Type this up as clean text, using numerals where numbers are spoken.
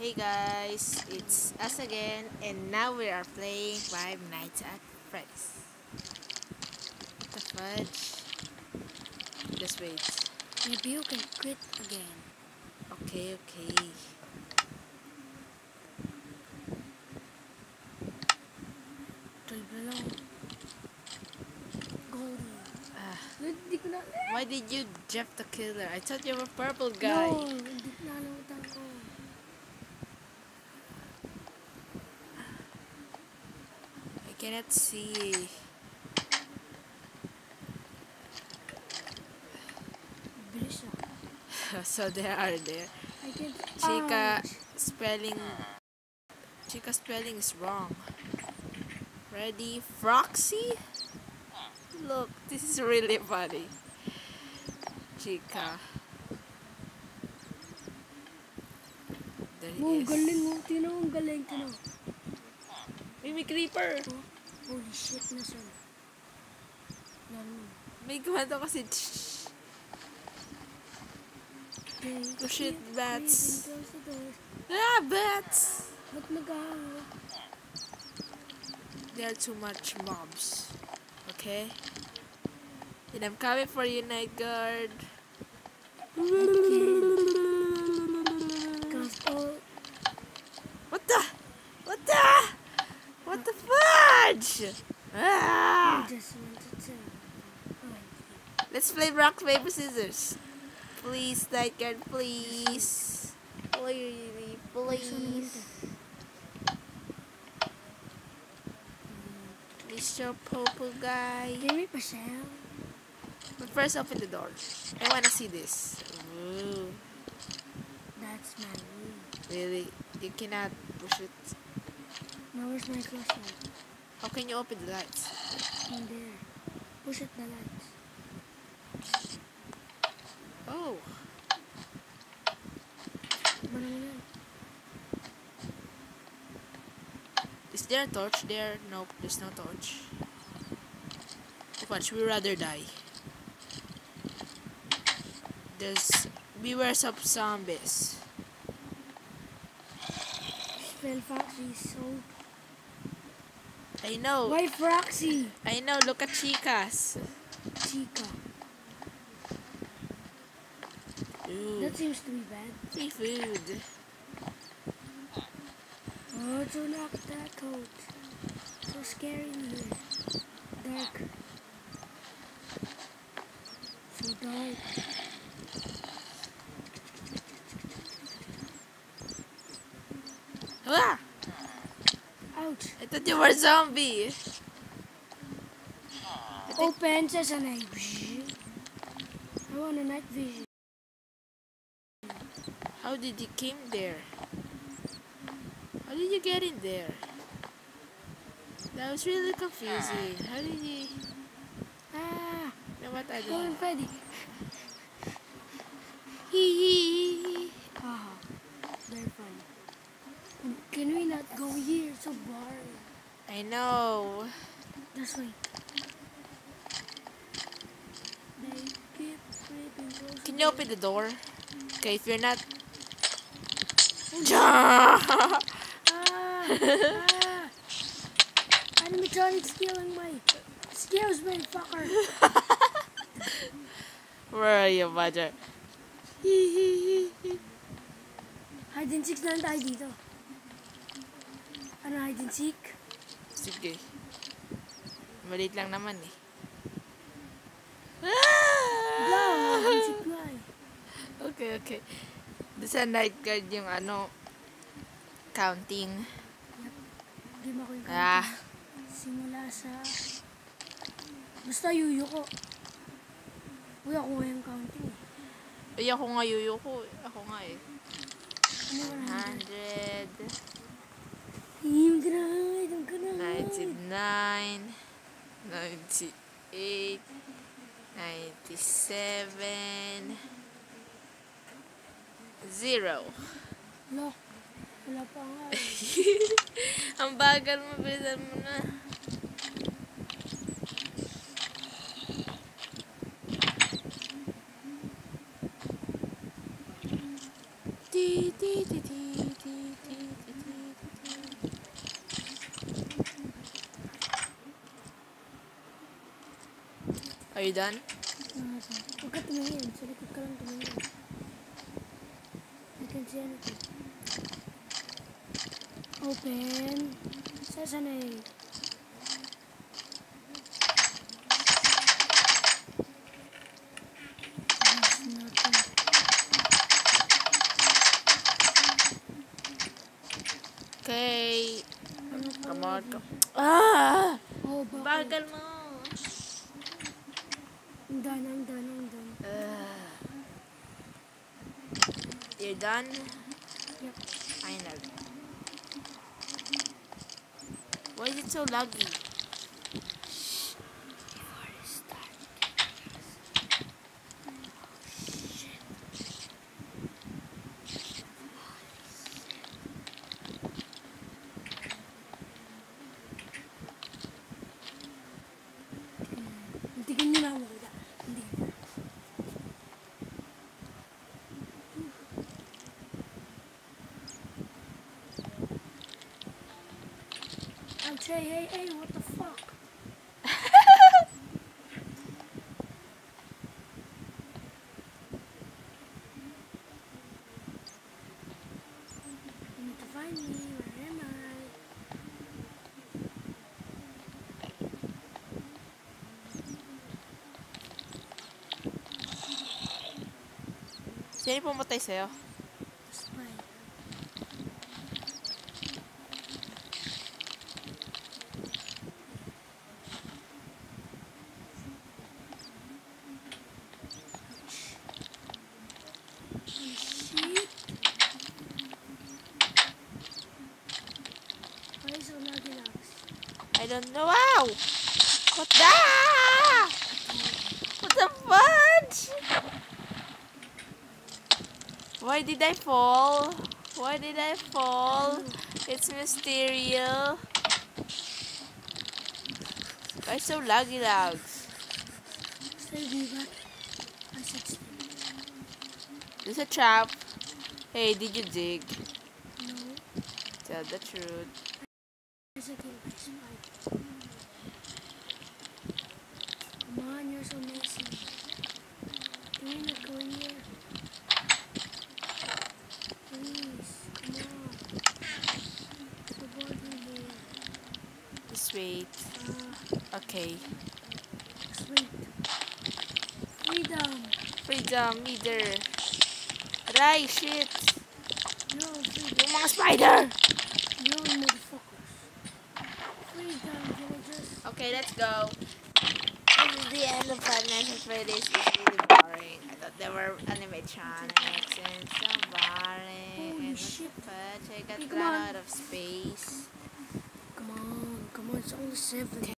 Hey guys, it's us again, and now we are playing Five Nights at Freddy's. What the fudge? Just wait. Maybe you can quit again. Okay. Triple lang. Goldie. Ah, Hindi ko na... why did you Jeff the Killer? I thought you were a purple guy. No, hindi ko nakalimutan ko. I cannot see. Bilis na. So they are there. I can't... Chica Ouch. spelling. Chica spelling is wrong. Ready, Froxy? Look, this is really funny. Chica. There he Oh, is. galing mo. Tino, ang galing. Tino. May creeper. Oh, holy shit na siya. Lalo. May gumanda kasi. Oh shit, bats. Ah, bats! Ba't nag-ahawak? There are too much mobs. Okay? And I'm coming for you, Night Guard. Cause all... What the? What the? What the fudge? Ah! I just wanted to... Let's play rock, paper, scissors. Please, Night Guard, please. Please. Mr. Popo guy. Give me Pascal. But first, open the door. I wanna see this. Ooh. That's my room. Really? You cannot push it. Now where's my flashlight? How can you open the lights? In there. Push it the lights. Oh. Marami yan. Is there a torch there? Nope, there's no torch. Watch, we rather die. There's beware of zombies. Spell Foxy so... I know. Why Foxy? I know. Look at Chicas. Chica. Ooh. That seems to be bad. Free food. Oh, to knock that coat. So scary in here. Dark. So dark. Ah! Ouch. I thought you were a zombie. Open says a night. I want a night vision. How did you came there? How did you get in there? That was really confusing. How did you... Ah! You know what I Go did? on, Freddy. Hee. Ah, very fun. Can we not go here? So boring. I know. Just wait. They keep creeping closer. Can you open the door? Okay, if you're not... Ah! Ah! Animatronic stealing my skills, motherfucker. Where are you, Badger? Hide and seek na lang tayo dito. Ano hide and seek? Sige. Maliit lang naman eh. Go! Hide and seek nga eh. Okay. Doon sa night guard yung counting. Game ako yung Ah, simula sa... Basta yuyo ko. Uy, ako nga yung counting eh. ay ako nga yuyo ko. Ako nga eh. Ano 100, 100? 99, 98, 97, 0. Look, wala pa nga eh. Ang bagal mo, bilisan mo na. Ti, ti, ti, ti, ti. Are you done? Huwag ka tumingin. Sa likod ka lang tumingin. I can see anything. Open. Saan eh? There's nothing. Okay. Ano pa? Come on. Ah! Oh, bakit? Bagal mo. I'm done. You're done? Yep. Finally. Why is it so laggy? Before it starts. Hintikin nyo na ako. Hindi. Ouch, hey, what the fuck? You need to find me. Where am I? Sino pumatay sa'yo? Spy. Shit. Why is so laggy lags? I don't know. Wow! What the? What the fudge? Why did I fall? Why did I fall? It's Mysterio. Why so laggy lags? Save me back. I said stay. This is a trap. Hey, did you dig? No. Tell the truth. There's a kill by spy. Come on, you're so messy. Can you not go in here? Please, come on. So boring here. Just wait. Okay. Sweet. Freedom. Freedom, either. Aray, shit. No, freedom. Yung mga spider! No, motherfuckers. Freedom, can I just... Okay, let's go. This is the end of Five Nights at Freddy's. It's really boring. I thought there were animatronics and it's so boring. Holy And what's shit. the fudge? I got Hey, run out of space. Come on, it's only 7.